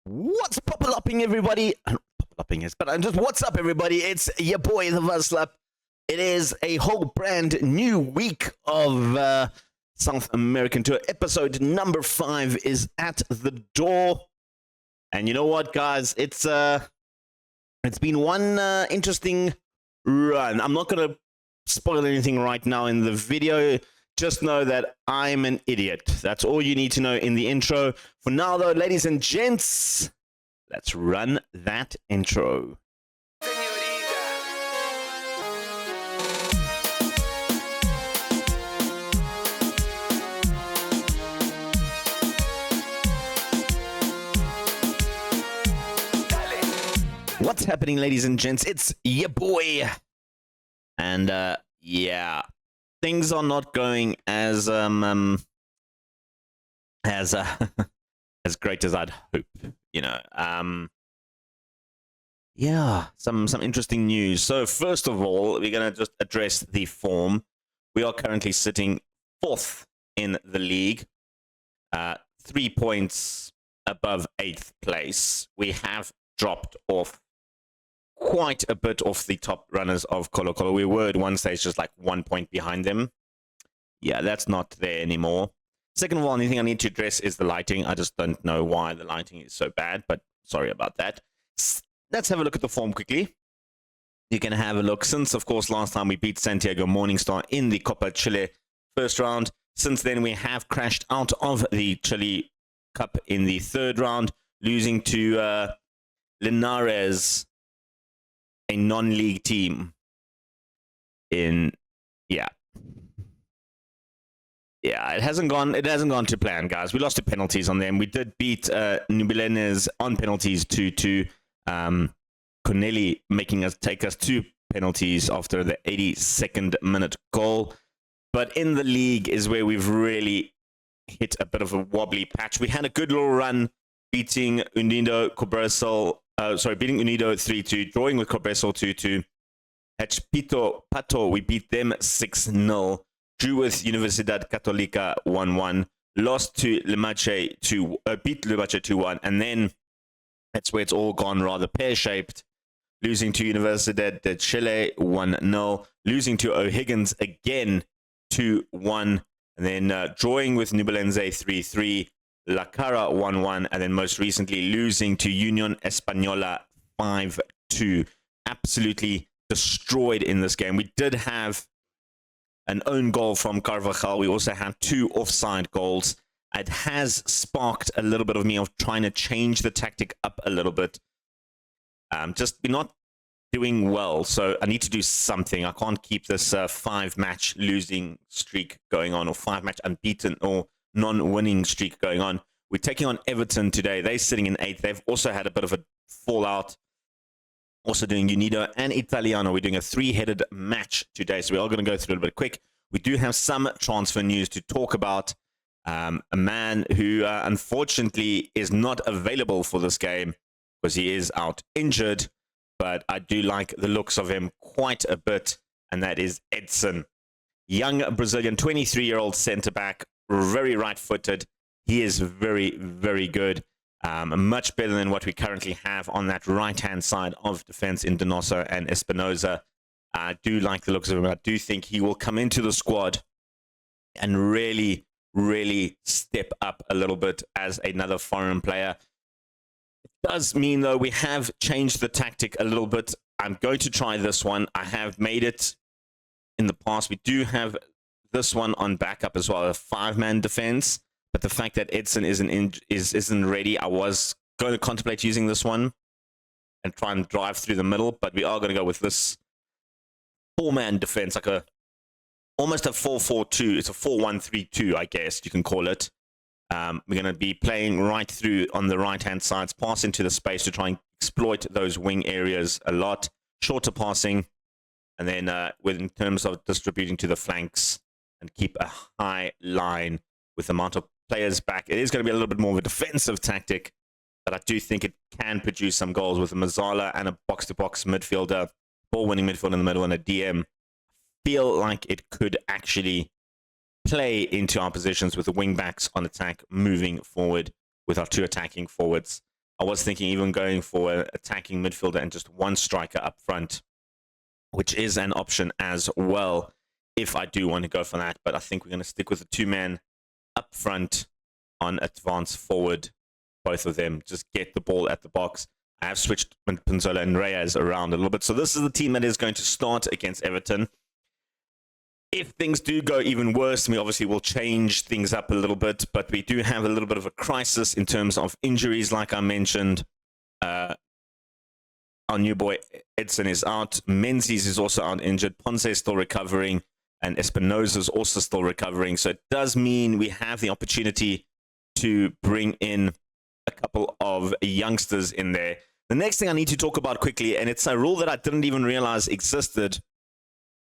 What's pop-a-lopping, everybody? I don't know what pop-a-lopping is, but I'm just what's up, everybody? It's your boy, the Vuslap. It is a whole brand new week of South American Tour. Episode number 5 is at the door, and you know what, guys? It's been one interesting run. I'm not gonna spoil anything right now in the video. Just know that I'm an idiot. That's all you need to know in the intro. For now, though, ladies and gents, let's run that intro. What's happening, ladies and gents? It's your boy. And, yeah. Things are not going as as great as I'd hope, you know. Yeah, some interesting news. So first of all, we're gonna just address the form. We are currently sitting 4th in the league, 3 points above 8th place. We have dropped off quite a bit off the top runners of Colo Colo. We were at one stage just like 1 point behind them. Yeah, that's not there anymore. Second of all, anything I need to address is the lighting. I just don't know why the lighting is so bad, but sorry about that. Let's have a look at the form quickly. You can have a look. Since, of course, last time we beat Santiago Morningstar in the Copa Chile first round. Since then, we have crashed out of the Chile Cup in the third round, losing to Linares, a non-league team in it hasn't gone to plan, guys. We lost 2 penalties on them. We did beat Nubelenes on penalties 2-2. Corneli making us take us 2 penalties after the 82nd minute goal. But in the league is where we've really hit a bit of a wobbly patch. We had a good little run beating Unido Cobresal. Beating Unido 3-2, drawing with Cobresal 2-2. At Pito Pato, we beat them 6-0. Drew with Universidad Católica 1-1. Lost to Limache beat Limache 2-1. And then that's where it's all gone rather pear-shaped. Losing to Universidad de Chile 1-0. Losing to O'Higgins again 2-1. And then drawing with Nublense 3-3. La Cara 1-1, and then most recently losing to Unión Española 5-2. Absolutely destroyed in this game. We did have an own goal from Carvajal. We also had 2 offside goals. It has sparked a little bit of me of trying to change the tactic up a little bit. Just we're not doing well, so I need to do something. I can't keep this 5-match losing streak going on, or 5-match unbeaten or non-winning streak going on. We're taking on Everton today. They're sitting in 8th. They've also had a bit of a fallout. Also doing Unido and Italiano. We're doing a 3-headed match today, so we are going to go through it a little bit quick. We do have some transfer news to talk about. A man who unfortunately is not available for this game because he is out injured, but I do like the looks of him quite a bit, and that is Edson. Young Brazilian, 23-year-old centre-back, very right-footed. He is very, very good. Much better than what we currently have on that right-hand side of defense in Donoso and Espinosa. I do like the looks of him. I do think he will come into the squad and really, really step up a little bit as another foreign player. It does mean, though, we have changed the tactic a little bit. I'm going to try this one. I have made it in the past. We do have this one on backup as well, a 5-man defense. But the fact that Edson isn't ready, I was going to contemplate using this one and try and drive through the middle. But we are going to go with this 4-man defense, like almost a 4-4-2. It's a 4-1-3-2, I guess you can call it. We're going to be playing right through on the right-hand sides, pass into the space to try and exploit those wing areas a lot. Shorter passing, and then in terms of distributing to the flanks, and keep a high line with the amount of players back. It is going to be a little bit more of a defensive tactic, but I do think it can produce some goals with a Mazzala and a box-to-box midfielder, ball-winning midfielder in the middle, and a DM. Feel like it could actually play into our positions with the wing backs on attack moving forward with our 2 attacking forwards. I was thinking even going for an attacking midfielder and just one striker up front, which is an option as well if I do want to go for that. But I think we're going to stick with the two-man up front on advance forward, both of them. Just get the ball at the box. I have switched Pinzola and Reyes around a little bit. So this is the team that is going to start against Everton. If things do go even worse, we obviously will change things up a little bit, but we do have a little bit of a crisis in terms of injuries, like I mentioned. Our new boy Edson is out. Menzies is also out injured. Ponce is still recovering, and Espinosa is also still recovering. So it does mean we have the opportunity to bring in a couple of youngsters in there. The next thing I need to talk about quickly, and it's a rule that I didn't even realize existed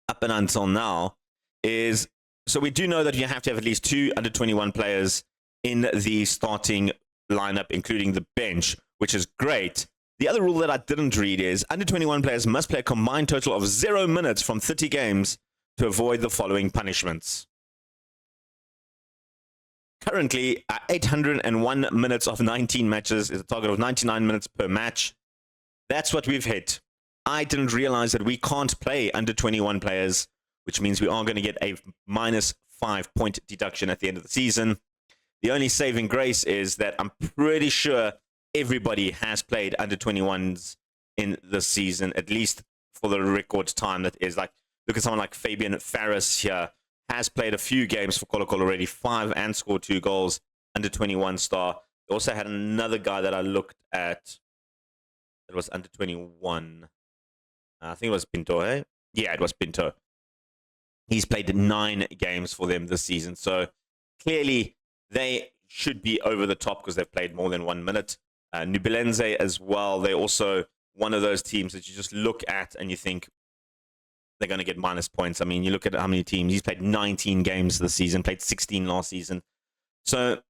up and until now, is, so we do know that you have to have at least 2 under-21 players in the starting lineup, including the bench, which is great. The other rule that I didn't read is under-21 players must play a combined total of 0 minutes from 30 games to avoid the following punishments. Currently, 801 minutes of 19 matches is a target of 99 minutes per match. That's what we've hit. I didn't realize that we can't play under-21 players, which means we are going to get a -5 point deduction at the end of the season. The only saving grace is that I'm pretty sure everybody has played under-21s in this season, at least for the record time that is. Like, look at someone like Fabian Faris here, has played a few games for Colo Colo already, 5 and scored 2 goals, under-21 star. We also had another guy that I looked at that was under-21. I think it was Pinto, eh? Yeah, it was Pinto. He's played 9 games for them this season. So clearly they should be over the top because they've played more than 1 minute. Nubilense as well. They're also one of those teams that you just look at and you think they're going to get minus points. I mean, you look at how many teams. He's played 19 games this season, played 16 last season. So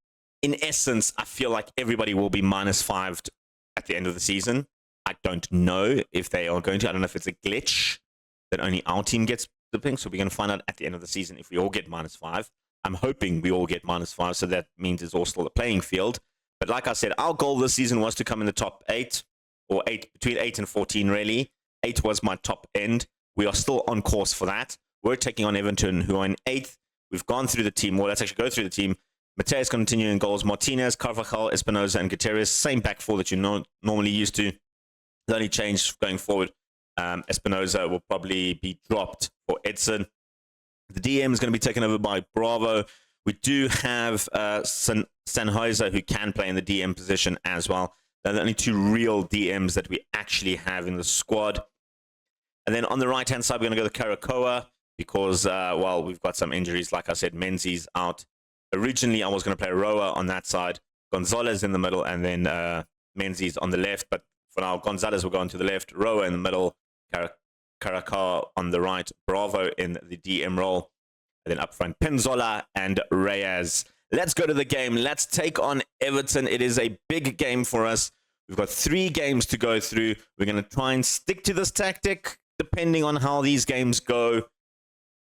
in essence, I feel like everybody will be -5 at the end of the season. I don't know if they are going to. I don't know if it's a glitch that only our team gets the thing. So we're going to find out at the end of the season if we all get -5. I'm hoping we all get -5, so that means it's all still a playing field. But like I said, our goal this season was to come in the top 8, or 8, between 8 and 14, really. 8 was my top end. We are still on course for that. We're taking on Everton, who are in 8th. We've gone through the team. Well, let's actually go through the team. Mateus continuing goals. Martinez, Carvajal, Espinosa, and Gutierrez. Same back four that you're normally used to. The only change going forward, Espinosa will probably be dropped for Edson. The DM is going to be taken over by Bravo. We do have Sennheiser, who can play in the DM position as well. They're the only 2 real DMs that we actually have in the squad. And then on the right-hand side, we're going to go to Karakoa because, well, we've got some injuries. Like I said, Menzies out. Originally, I was going to play Roa on that side, Gonzalez in the middle, and then Menzies on the left. But for now, Gonzalez will go on to the left, Roa in the middle, Karakoa on the right, Bravo in the DM role. And then up front, Pinzola and Reyes. Let's go to the game. Let's take on Everton. It is a big game for us. We've got 3 games to go through. We're going to try and stick to this tactic. Depending on how these games go,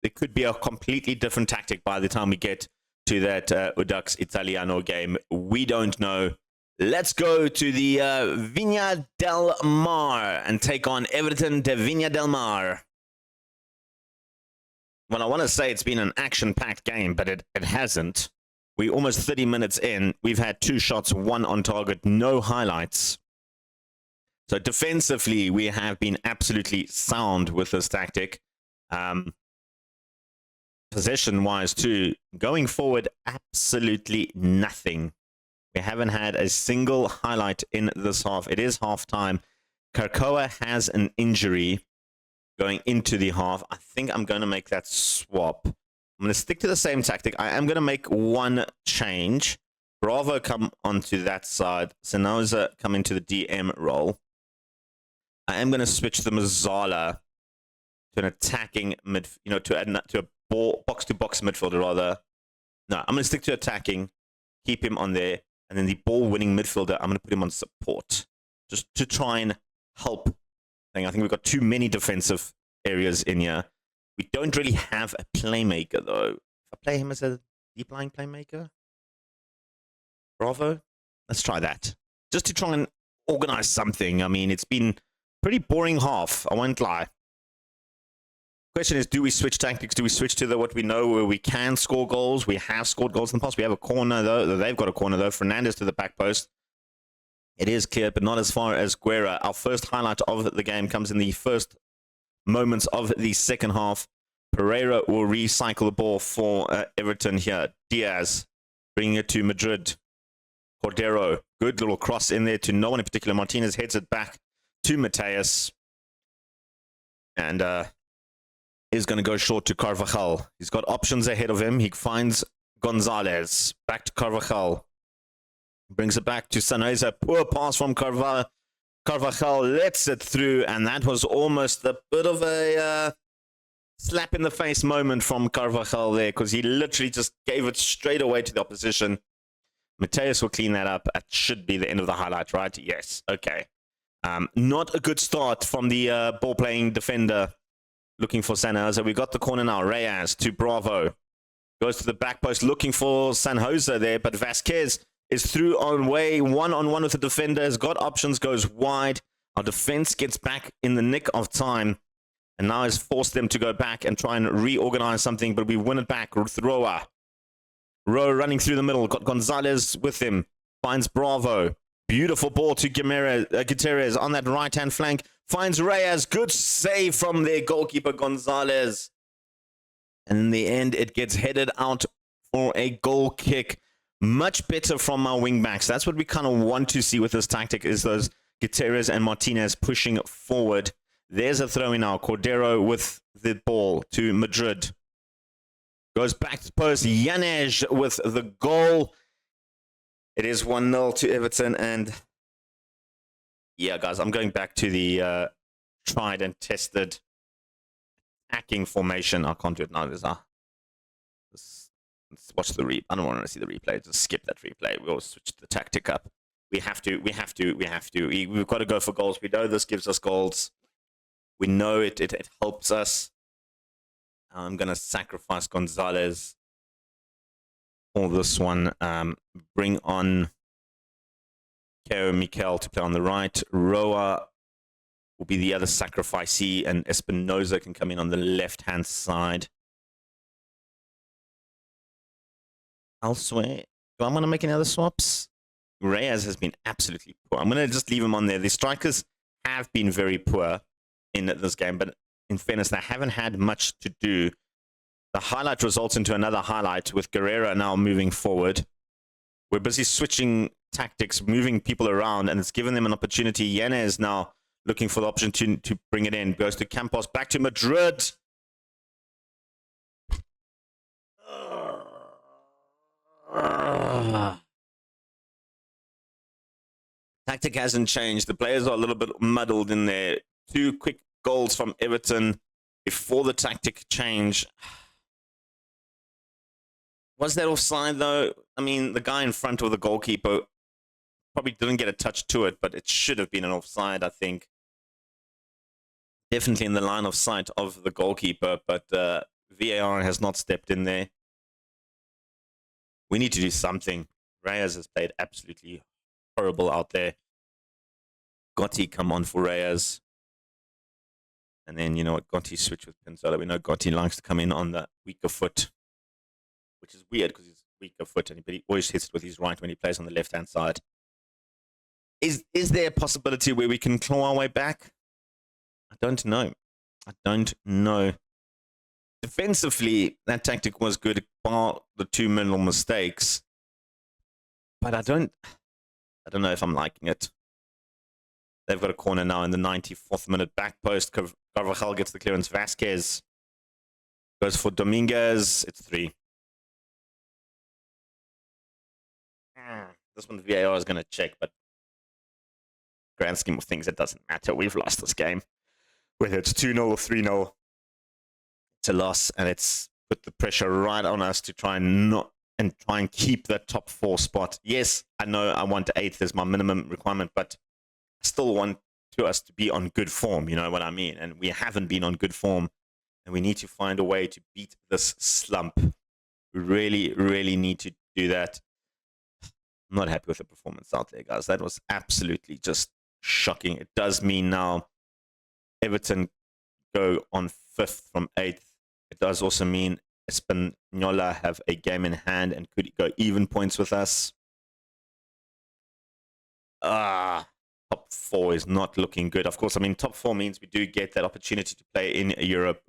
there could be a completely different tactic by the time we get to that Udux Italiano game. We don't know. Let's go to the Viña del Mar and take on Everton de Viña del Mar. Well, I want to say it's been an action-packed game, but it hasn't. We're almost 30 minutes in. We've had 2 shots, 1 on target, no highlights. So defensively, we have been absolutely sound with this tactic. Possession-wise, too, going forward, absolutely nothing. We haven't had a single highlight in this half. It is half-time. Karakoa has an injury going into the half. I think I'm going to make that swap. I'm going to stick to the same tactic. I am going to make 1 change. Bravo come onto that side. Senoza come into the DM role. I am going to switch the Mazzala to an attacking to a box-to-box midfielder, rather. No, I'm going to stick to attacking, keep him on there, and then the ball-winning midfielder, I'm going to put him on support, just to try and help. I think we've got too many defensive areas in here. We don't really have a playmaker, though. If I play him as a deep-lying playmaker, Bravo, let's try that. Just to try and organize something. I mean, it's been pretty boring half, I won't lie. Question is, do we switch tactics? Do we switch to what we know where we can score goals? We have scored goals in the past. We have a corner, though. They've got a corner, though. Fernandez to the back post. It is clear, but not as far as Guerra. Our first highlight of the game comes in the first moments of the second half. Pereira will recycle the ball for Everton here. Diaz bringing it to Madrid. Cordero, good little cross in there to no one in particular. Martinez heads it back to Mateus. And is going to go short to Carvajal. He's got options ahead of him. He finds Gonzalez. Back to Carvajal. Brings it back to Saneza. Poor pass from Carvajal. Carvajal lets it through, and that was almost a bit of a slap in the face moment from Carvajal there, because he literally just gave it straight away to the opposition. Mateus will clean that up. That should be the end of the highlight, right? Yes. Okay. Not a good start from the ball-playing defender looking for San Jose. We got the corner now. Reyes to Bravo. Goes to the back post looking for San Jose there, but Vasquez is through on way, one-on-one with the defender, has got options, goes wide. Our defense gets back in the nick of time, and now has forced them to go back and try and reorganize something, but we win it back with Roa. Roa running through the middle, got Gonzalez with him, finds Bravo. Beautiful ball to Gutierrez on that right-hand flank, finds Reyes, good save from their goalkeeper Gonzalez. And in the end, it gets headed out for a goal kick. Much better from our wingbacks. That's what we kind of want to see with this tactic, is those Gutierrez and Martinez pushing forward. There's a throw in now. Cordero with the ball to Madrid. Goes back to post. Yanej with the goal. It is 1-0 to Everton. And yeah, guys, I'm going back to the tried and tested attacking formation. I can't do it now. Let's watch the replay. I don't want to see the replay. Just skip that replay. We'll switch the tactic up. We've got to go for goals. We know this gives us goals. We know it helps us. I'm going to sacrifice Gonzalez for this one. Bring on Keo Mikel to play on the right. Roa will be the other sacrificee, and Espinoza can come in on the left-hand side. Elsewhere, do I want to make any other swaps? Reyes has been absolutely poor. I'm going to just leave him on there. The strikers have been very poor in this game, but in fairness, they haven't had much to do. The highlight results into another highlight with Guerrero now moving forward. We're busy switching tactics, moving people around, and it's given them an opportunity. Yanez now looking for the option to bring it in. Goes to Campos, back to Madrid. Tactic hasn't changed. The players are a little bit muddled in there. 2 quick goals from Everton before the tactic change. Was that offside, though? I mean, the guy in front of the goalkeeper probably didn't get a touch to it, but it should have been an offside, I think. Definitely in the line of sight of the goalkeeper, but VAR has not stepped in there. We need to do something. Reyes has played absolutely horrible out there. Gotti come on for Reyes. And then, you know what, Gotti switch with Pinzola. We know Gotti likes to come in on the weaker foot, which is weird because he's weaker foot, but he always hits it with his right when he plays on the left-hand side. Is there a possibility where we can claw our way back? I don't know. Defensively, that tactic was good, bar the 2 minimal mistakes. But I don't know if I'm liking it. They've got a corner now in the 94th minute. Back post. Carvajal gets the clearance. Vasquez goes for Dominguez. It's 3. This one the VAR is going to check, but grand scheme of things, it doesn't matter. We've lost this game. Whether it's 2-0 or 3-0, it's a loss, and it's put the pressure right on us to try and keep that top 4 spot. Yes, I know I want 8th as my minimum requirement, but I still want us to be on good form, you know what I mean? And we haven't been on good form, and we need to find a way to beat this slump. We really, really need to do that. I'm not happy with the performance out there, guys. That was absolutely just shocking. It does mean now Everton go on 5th from 8th. It does also mean Espanola have a game in hand and could go even points with us. Top 4 is not looking good. Of course, I mean, top 4 means we do get that opportunity to play in Europe,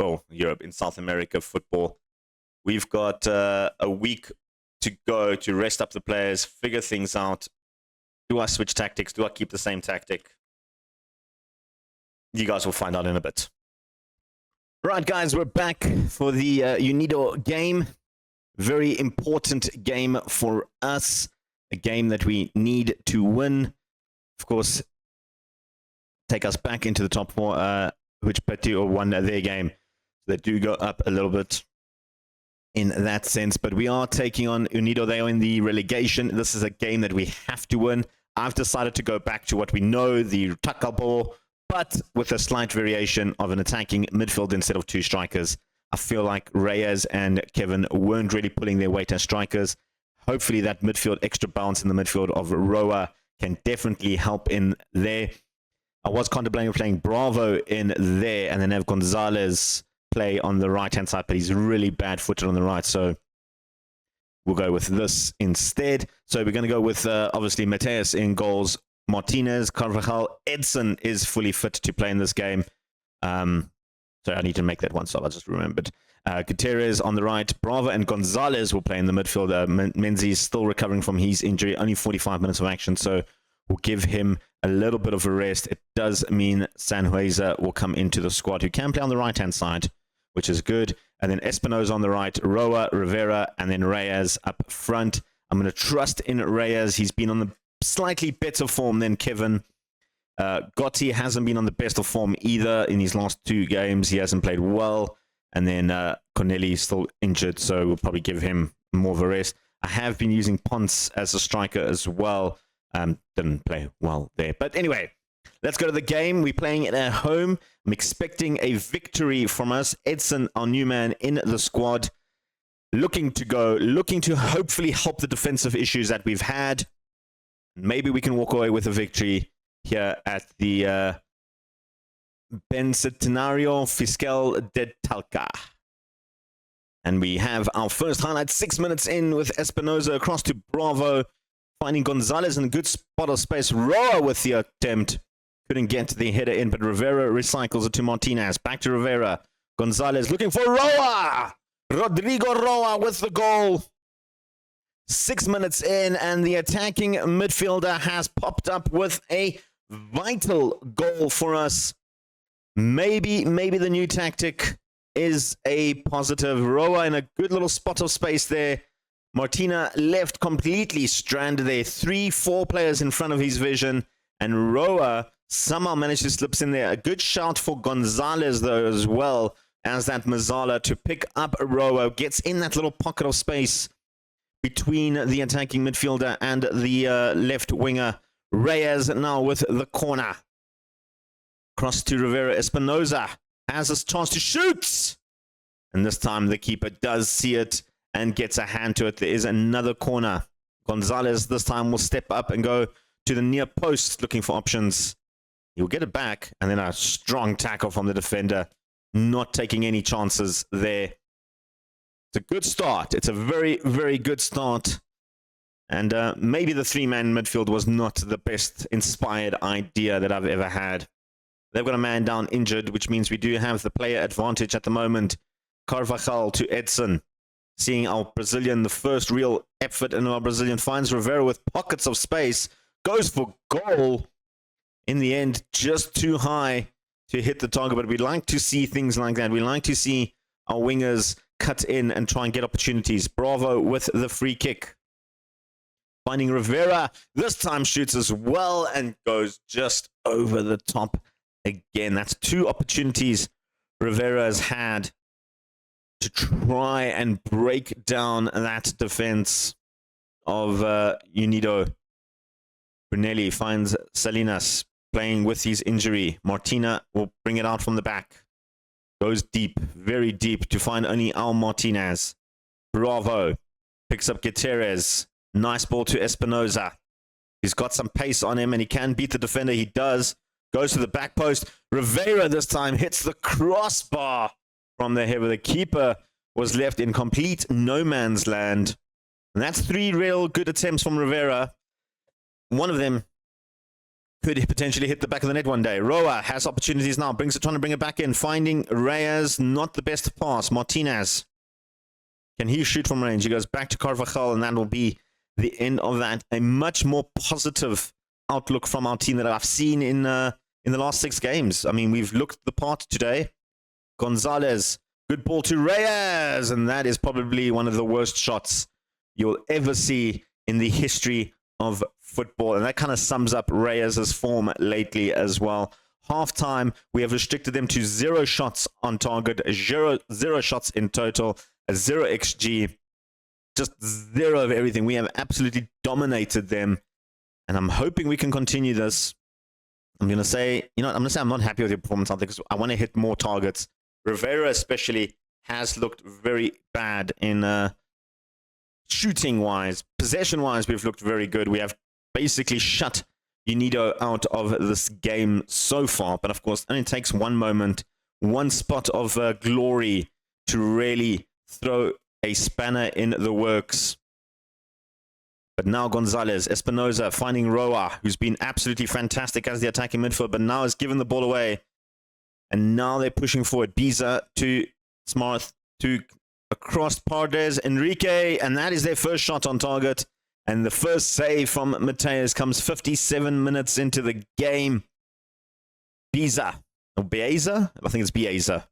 in South America football. We've got a week to go to rest up the players, figure things out. Do I switch tactics? Do I keep the same tactic? You guys will find out in a bit. Right, guys, we're back for the Unido game. Very important game for us. A game that we need to win. Of course, take us back into the top 4, which Pear won their game. They do go up a little bit in that sense, but we are taking on Unido. They are in the relegation. This is a game that we have to win. I've decided to go back to what we know, the Takabo, but with a slight variation of an attacking midfield instead of 2 strikers. I feel like Reyes and Kevin weren't really pulling their weight as strikers. Hopefully that midfield, extra bounce in the midfield of Roa can definitely help in there. I was contemplating playing Bravo in there and then have Gonzalez play on the right-hand side, but he's really bad-footed on the right, so we'll go with this instead. So we're going to go with, obviously, Mateus in goals, Martinez, Carvajal, Edson is fully fit to play in this game. So I need to make that one stop. I just remembered. Gutierrez on the right. Bravo and Gonzalez will play in the midfield. Menzies still recovering from his injury. Only 45 minutes of action, so we'll give him a little bit of a rest. It does mean Sanhueza will come into the squad, who can play on the right-hand side, which is good. And then Espinosa on the right, Roa, Rivera, and then Reyes up front. I'm going to trust in Reyes. He's been on the slightly better form than Kevin. Gotti hasn't been on the best of form either in his last 2 games. He hasn't played well. And then Corneli is still injured, so we'll probably give him more of a rest. I have been using Ponce as a striker as well. Didn't play well there. But anyway, let's go to the game. We're playing it at home. I'm expecting a victory from us. Edson, our new man in the squad, looking to hopefully help the defensive issues that we've had. Maybe we can walk away with a victory here at the Bicentenario Fiscal de Talca. And we have our first highlight 6 minutes in with Espinosa across to Bravo, finding Gonzalez in a good spot of space. Roa with the attempt. Couldn't get the header in, but Rivera recycles it to Martinez. Back to Rivera. Gonzalez looking for Roa. Rodrigo Roa with the goal. 6 minutes in, and the attacking midfielder has popped up with a vital goal for us. Maybe the new tactic is a positive. Roa in a good little spot of space there. Martina left completely stranded there. 3-4 players in front of his vision, and Roa somehow managed to slip in there. A good shout for Gonzalez, though, as well, as that Mazzala to pick up Roa. Gets in that little pocket of space between the attacking midfielder and the left winger. Reyes now with the corner. Cross to Rivera. Espinosa has his chance to shoot. And this time the keeper does see it and gets a hand to it. There is another corner. Gonzalez this time will step up and go to the near post looking for options. He'll get it back, and then a strong tackle from the defender. Not taking any chances there. It's a good start. It's a very, very good start. And maybe the 3-man midfield was not the best inspired idea that I've ever had. They've got a man down injured, which means we do have the player advantage at the moment. Carvajal to Edson. Seeing our Brazilian, the first real effort in our Brazilian, finds Rivera with pockets of space. Goes for goal. In the end, just too high to hit the target. But we like to see things like that. We like to see our wingers cut in and try and get opportunities. Bravo with the free kick. Finding Rivera. This time shoots as well and goes just over the top again. That's 2 opportunities Rivera has had to try and break down that defense of Unido. Brunelli finds Salinas playing with his injury. Martina will bring it out from the back. Goes deep, very deep, to find only Al Martinez. Bravo picks up Gutierrez. Nice ball to Espinosa. He's got some pace on him, and he can beat the defender. He does. Goes to the back post. Rivera this time hits the crossbar from the header. The keeper was left in complete no man's land. And that's 3 real good attempts from Rivera. One of them could potentially hit the back of the net one day. Roa has opportunities now. Trying to bring it back in. Finding Reyes. Not the best pass. Martinez. Can he shoot from range? He goes back to Carvajal, and that will be the end of that. A much more positive outlook from our team that I've seen in the last 6 games. I mean, we've looked the part today. Gonzalez. Good ball to Reyes. And that is probably one of the worst shots you'll ever see in the history of football. And that kind of sums up Reyes' form lately as well. Half-time, we have restricted them to 0 shots on target, 0 shots in total, a 0 XG, just 0 of everything. We have absolutely dominated them. And I'm hoping we can continue this. I'm going to say, I'm not happy with your performance out there because I want to hit more targets. Rivera especially has looked very bad in shooting-wise. Possession-wise, we've looked very good. We have basically shut Unido out of this game so far. But of course, it only takes one moment, one spot of glory to really throw a spanner in the works. But now Gonzalez, Espinoza finding Roa, who's been absolutely fantastic as the attacking midfield, but now has given the ball away. And now they're pushing forward. Biza to Smart, to across Paredes, Enrique, and that is their first shot on target. And the first save from Mateus comes 57 minutes into the game. Biza, or Bieza? I think it's Bieza.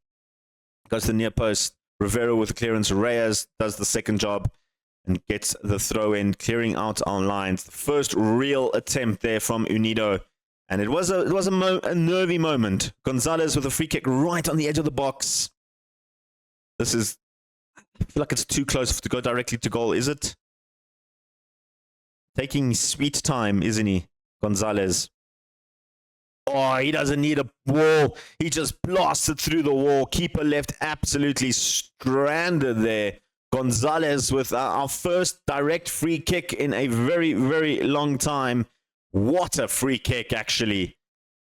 Goes to the near post. Rivera with the clearance. Reyes does the second job and gets the throw in, clearing out our lines. The first real attempt there from Unido. And it was a nervy moment. Gonzalez with a free kick right on the edge of the box. This is, I feel like it's too close to go directly to goal, is it? Taking sweet time, isn't he, Gonzalez? Oh, he doesn't need a wall. He just blasted through the wall. Keeper left absolutely stranded there. Gonzalez with our first direct free kick in a very, very long time. What a free kick, actually.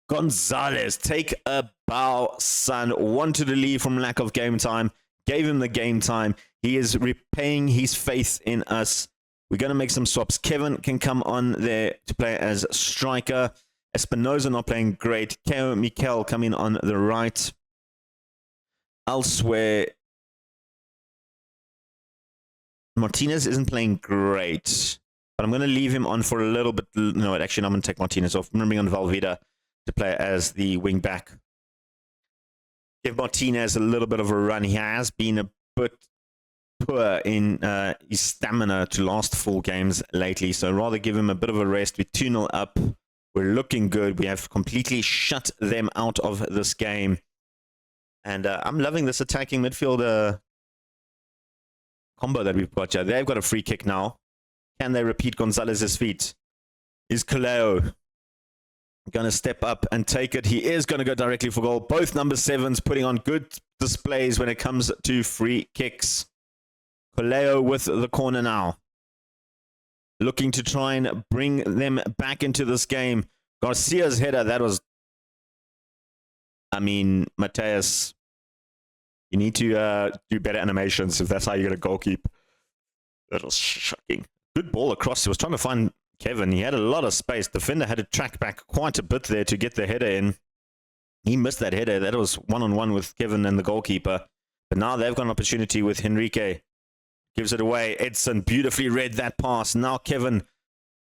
Gonzalez, take a bow, son. Wanted to leave from lack of game time. Gave him the game time. He is repaying his faith in us. We're going to make some swaps. Kevin can come on there to play as striker. Espinoza not playing great. Keo Mikel coming on the right. Elsewhere, Martinez isn't playing great. But I'm going to leave him on for a little bit. No, actually, I'm going to take Martinez off. I'm going to bring on Valverde to play as the wing back. Give Martinez a little bit of a run. He has been a bit poor in his stamina to last 4 games lately. So rather give him a bit of a rest. We're 2-0 up. We're looking good. We have completely shut them out of this game. And I'm loving this attacking midfielder combo that we've got here. They've got a free kick now. Can they repeat Gonzalez's feat? Is Kaleo going to step up and take it? He is going to go directly for goal. Both number 7s putting on good displays when it comes to free kicks. Kaleo with the corner now. Looking to try and bring them back into this game. Garcia's header, that was... I mean, Mateus, you need to do better animations if that's how you're going to goal keep. That was shocking. Good ball across. He was trying to find Kevin. He had a lot of space. Defender had to track back quite a bit there to get the header in. He missed that header. That was one-on-one with Kevin and the goalkeeper. But now they've got an opportunity with Henrique. Gives it away. Edson beautifully read that pass. Now Kevin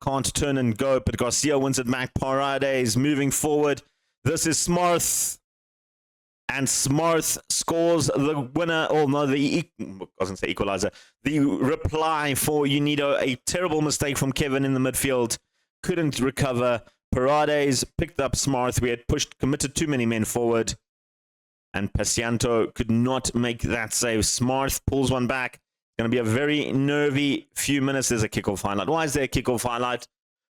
can't turn and go, but Garcia wins it back. Paredes moving forward. This is Smarth. And Smarth scores the winner. Oh, no, I was going to say equalizer. The reply for Unido. A terrible mistake from Kevin in the midfield. Couldn't recover. Paredes picked up Smarth. We had committed too many men forward. And Pasianto could not make that save. Smarth pulls one back. Going to be a very nervy few minutes. There's a kickoff highlight. Why is there a kickoff highlight?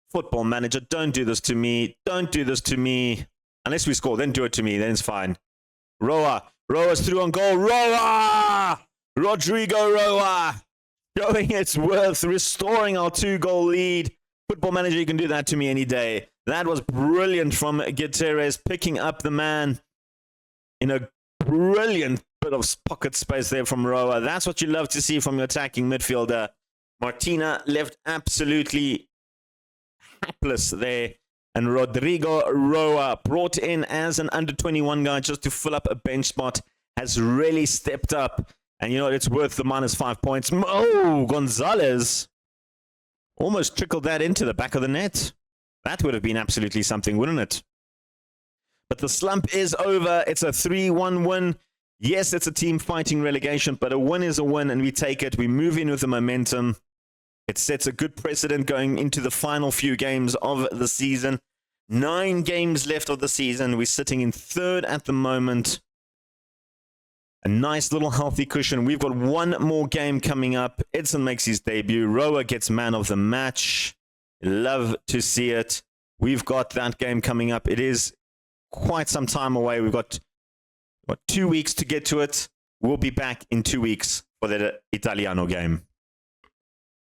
Football manager, don't do this to me. Don't do this to me. Unless we score, then do it to me. Then it's fine. Roa's through on goal. Roa! Rodrigo Roa. Showing its worth. Restoring our 2-goal lead. Football Manager, you can do that to me any day. That was brilliant from Gutierrez, picking up the man in a brilliant bit of pocket space there from Roa. That's what you love to see from your attacking midfielder. Martina left absolutely hapless there. And Rodrigo Roa, brought in as an under-21 guy just to fill up a bench spot, has really stepped up. And you know what? It's worth the -5 points. Oh, Gonzalez almost trickled that into the back of the net. That would have been absolutely something, wouldn't it? But the slump is over. It's a 3-1 win. Yes, it's a team fighting relegation, but a win is a win, and we take it. We move in with the momentum. It sets a good precedent going into the final few games of the season. 9 games left of the season. We're sitting in 3rd at the moment. A nice little healthy cushion. We've got one more game coming up. Edson makes his debut. Roa gets man of the match. Love to see it. We've got that game coming up. It is quite some time away. We've got 2 weeks to get to it. We'll be back in 2 weeks for the Italiano game.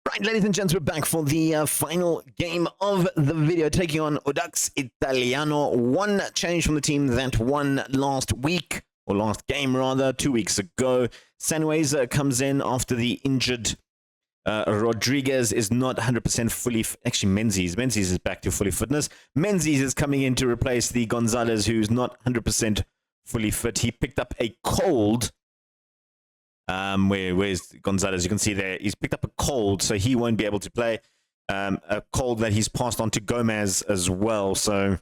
Right, ladies and gents, we're back for the final game of the video, taking on Audax Italiano. One change from the team that won last week, or last game rather, 2 weeks ago. Sanweza comes in after the injured Rodriguez is not 100% fully... Actually, Menzies is back to fully fitness. Menzies is coming in to replace the Gonzalez, who's not 100% fully fit. He picked up a cold. Where's Gonzalez? You can see there, he's picked up a cold, so he won't be able to play. A cold that he's passed on to Gomez as well, so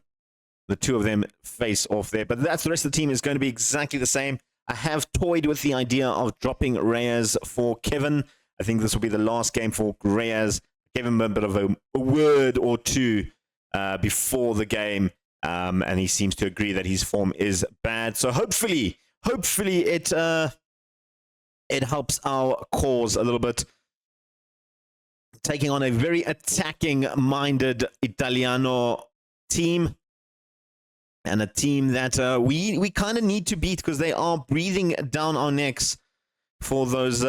the two of them face off there. But that's the rest of the team is going to be exactly the same. I have toyed with the idea of dropping Reyes for Kevin. I think this will be the last game for Reyes. Gave him a bit of a word or two before the game, and he seems to agree that his form is bad. So hopefully it helps our cause a little bit. Taking on a very attacking-minded Italiano team. And a team that we kind of need to beat because they are breathing down our necks for those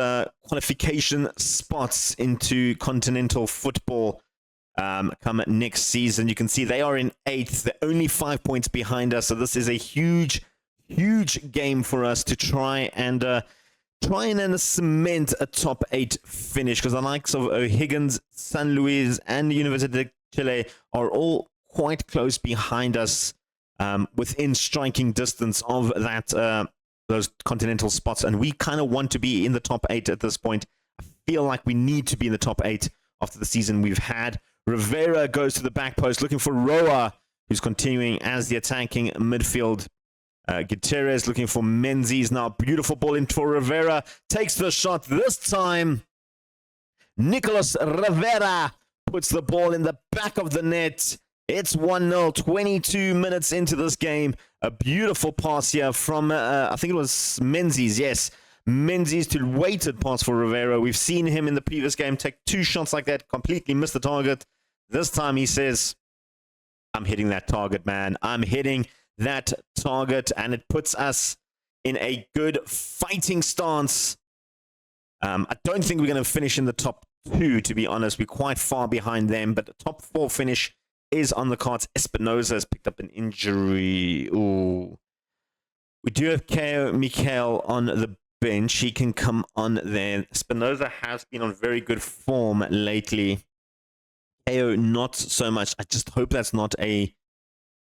qualification spots into continental football come next season. You can see they are in 8th. They're only 5 points behind us. So this is a huge, huge game for us to try and cement a top 8 finish, because the likes of O'Higgins, San Luis, and Universidad de Chile are all quite close behind us, within striking distance of that those continental spots, and we kind of want to be in the top 8 at this point. I feel like we need to be in the top 8 after the season we've had. Rivera goes to the back post looking for Roa, who's continuing as the attacking midfield. Gutierrez looking for Menzies now. Beautiful ball in for Rivera. Takes the shot this time. Nicolas Rivera puts the ball in the back of the net. It's 1-0, 22 minutes into this game. A beautiful pass here from, I think it was Menzies, yes. Menzies to weighted pass for Rivera. We've seen him in the previous game take 2 shots like that, completely miss the target. This time he says, I'm hitting that target, man. I'm hitting that target, and it puts us in a good fighting stance. I don't think we're going to finish in the top 2, to be honest. We're quite far behind them, but the top 4 finish is on the cards. Espinoza has picked up an injury. Ooh. We do have Keo Mikel on the bench. He can come on there. Espinoza has been on very good form lately. Keo, not so much. I just hope that's not a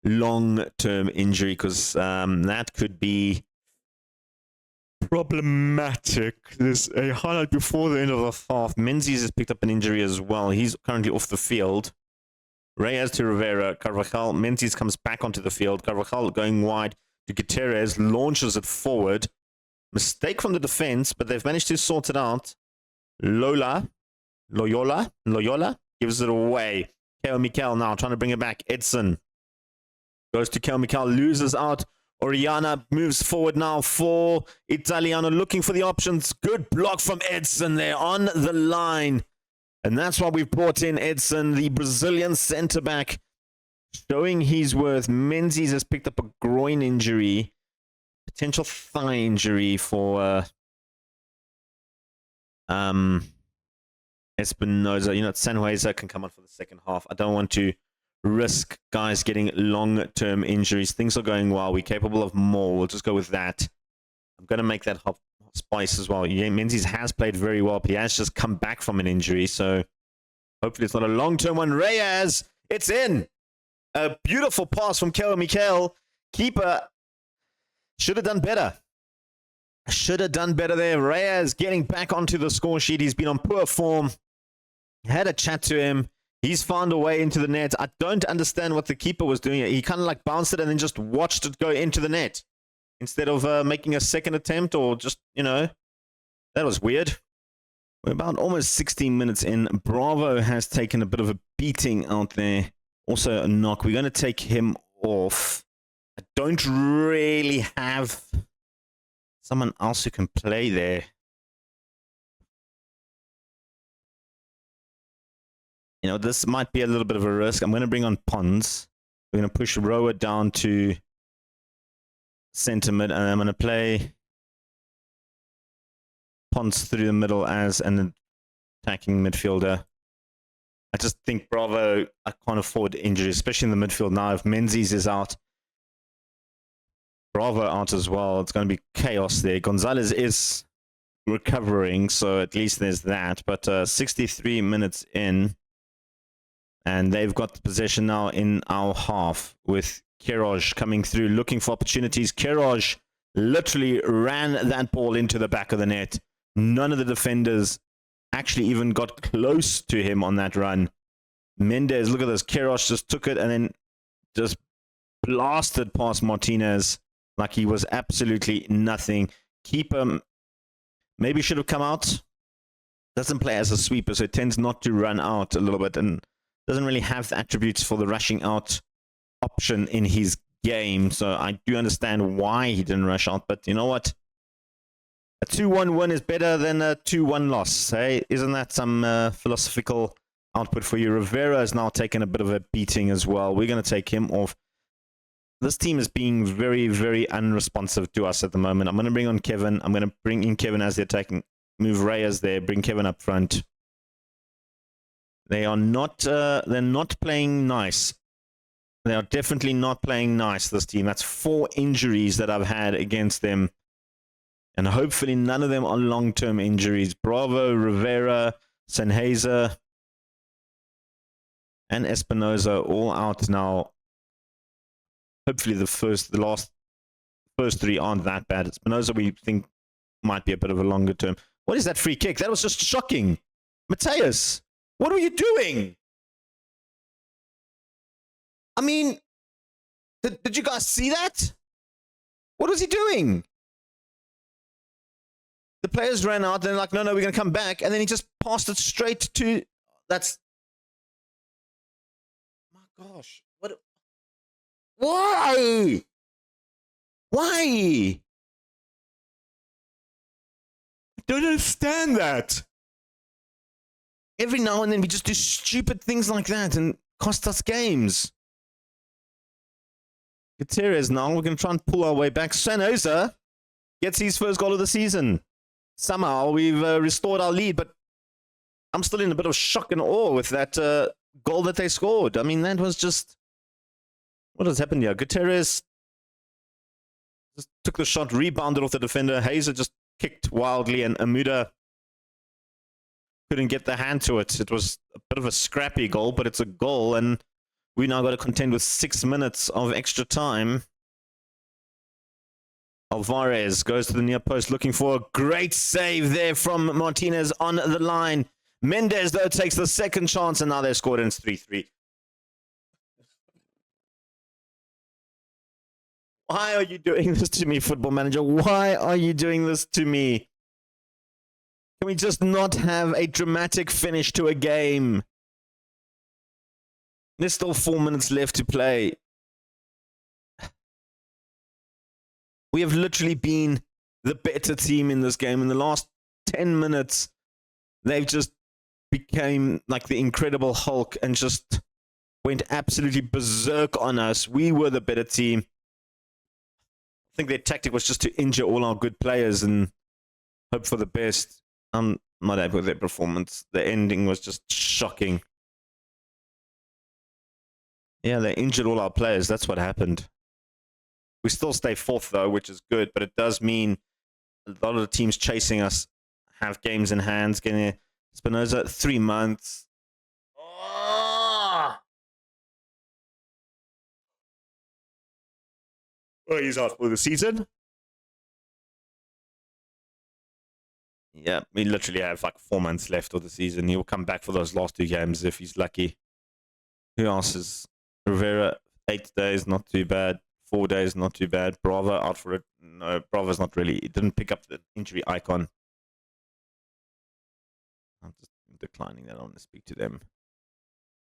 long-term injury, because that could be problematic. There's a highlight before the end of the half. Menzies has picked up an injury as well. He's currently off the field. Reyes to Rivera. Carvajal. Menzies comes back onto the field. Carvajal going wide to Gutierrez. Launches it forward. Mistake from the defense, but they've managed to sort it out. Loyola gives it away. Keo Mikel now trying to bring it back. Edson goes to Keo Mikel. Loses out. Oriana moves forward now for Italiano. Looking for the options. Good block from Edson there on the line. And that's why we've brought in Edson, the Brazilian centre-back, showing his worth. Menzies has picked up a groin injury, potential thigh injury for Espinoza. You know, Sanhueza can come on for the second half. I don't want to risk guys getting long-term injuries. Things are going well. We're capable of more. We'll just go with that. I'm going to make that hot spice as well. Yeah, Menzies has played very well, but he has just come back from an injury, so hopefully it's not a long-term one. Reyes, it's in. A beautiful pass from Keo Mikel. Keeper should have done better. Should have done better there. Reyes getting back onto the score sheet. He's been on poor form. Had a chat to him. He's found a way into the net. I don't understand what the keeper was doing. He kind of like bounced it and then just watched it go into the net instead of making a second attempt or just, you know, that was weird. We're about almost 16 minutes in. Bravo has taken a bit of a beating out there. Also a knock. We're going to take him off. I don't really have someone else who can play there. You know, this might be a little bit of a risk. I'm going to bring on Pons. We're going to push Rower down to center mid, and I'm going to play Pons through the middle as an attacking midfielder. I just think Bravo, I can't afford injuries, especially in the midfield now. If Menzies is out, Bravo out as well, it's going to be chaos there. Gonzalez is recovering, so at least there's that. But 63 minutes in, and they've got the possession now in our half with Queiroz coming through, looking for opportunities. Queiroz literally ran that ball into the back of the net. None of the defenders actually even got close to him on that run. Mendes, look at this. Queiroz just took it and then just blasted past Martinez like he was absolutely nothing. Keeper maybe should have come out. Doesn't play as a sweeper, so it tends not to run out a little bit and doesn't really have the attributes for the rushing out option in his game. So I do understand why he didn't rush out, but you know what? A 2-1 win is better than a 2-1 loss. Hey, isn't that some philosophical output for you? Rivera has now taken a bit of a beating as well. We're going to take him off. This team is being very, very unresponsive to us at the moment. I'm going to bring on Kevin. I'm going to bring in Kevin as the attacking. Move Reyes there. Bring Kevin up front. They are not. They're not playing nice. They are definitely not playing nice. This team. That's 4 injuries that I've had against them. And hopefully none of them are long-term injuries. Bravo, Rivera, Sanhueza, and Espinoza all out now. Hopefully the first 3 aren't that bad. Espinoza we think might be a bit of a longer term. What is that free kick? That was just shocking. Mateus, what were you doing? I mean, did you guys see that? What was he doing? The players ran out and they're like, no, we're going to come back. And then he just passed it straight to... That's... My gosh. What? Why? Why? I don't understand that. Every now and then we just do stupid things like that and cost us games. Gutierrez now. We're going to try and pull our way back. Sanhueza gets his first goal of the season. Somehow we've restored our lead, but I'm still in a bit of shock and awe with that goal that they scored. I mean, that was just... What has happened here? Gutierrez just took the shot, rebounded off the defender. Hazer just kicked wildly, and Amuda couldn't get the hand to it. It was a bit of a scrappy goal, but it's a goal, and we now got to contend with 6 minutes of extra time. Alvarez goes to the near post looking for a great save there from Martinez on the line. Mendes, though, takes the second chance, and now they've scored, and it's 3-3. Why are you doing this to me, Football Manager? Why are you doing this to me? Can we just not have a dramatic finish to a game? There's still 4 minutes left to play. We have literally been the better team in this game. In the last 10 minutes, they've just became like the Incredible Hulk and just went absolutely berserk on us. We were the better team. I think their tactic was just to injure all our good players and hope for the best. I'm not happy with their performance. The ending was just shocking. Yeah, they injured all our players. That's what happened. We still stay fourth, though, which is good, but it does mean a lot of the teams chasing us have games in hands. Getting Spinoza 3 months. Oh, he's out for the season. Yeah, we literally have like 4 months left of the season. He'll come back for those last 2 games if he's lucky. Who else is Rivera? 8 days, not too bad. 4 days, not too bad. Bravo out for it. No, Bravo's not really. It didn't pick up the injury icon. I'm just declining that. I want to speak to them.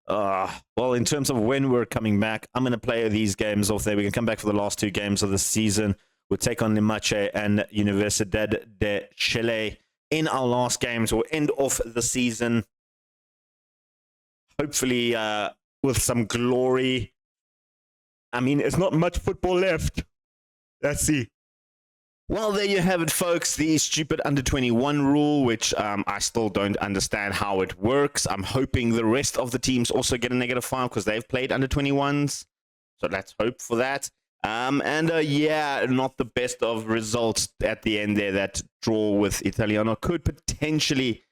Well, in terms of when we're coming back, I'm going to play these games off there. We can come back for the last 2 games of the season. We'll take on Limache and Universidad de Chile in our last games or end of the season. Hopefully, with some glory. I mean, it's not much football left. Let's see. Well, there you have it, folks. The stupid under-21 rule, which I still don't understand how it works. I'm hoping the rest of the teams also get a -5 because they've played under-21s. So let's hope for that. Yeah, not the best of results at the end there. That draw with Italiano could potentially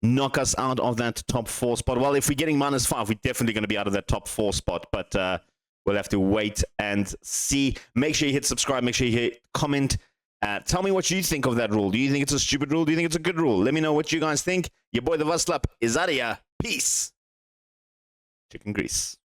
knock us out of that top 4 spot. Well, if we're getting -5, we're definitely going to be out of that top 4 spot. But we'll have to wait and see. Make sure you hit subscribe. Make sure you hit comment. Tell me what you think of that rule. Do you think it's a stupid rule? Do you think it's a good rule? Let me know what you guys think. Your boy, the Vaslap, is out of here. Peace. Chicken grease.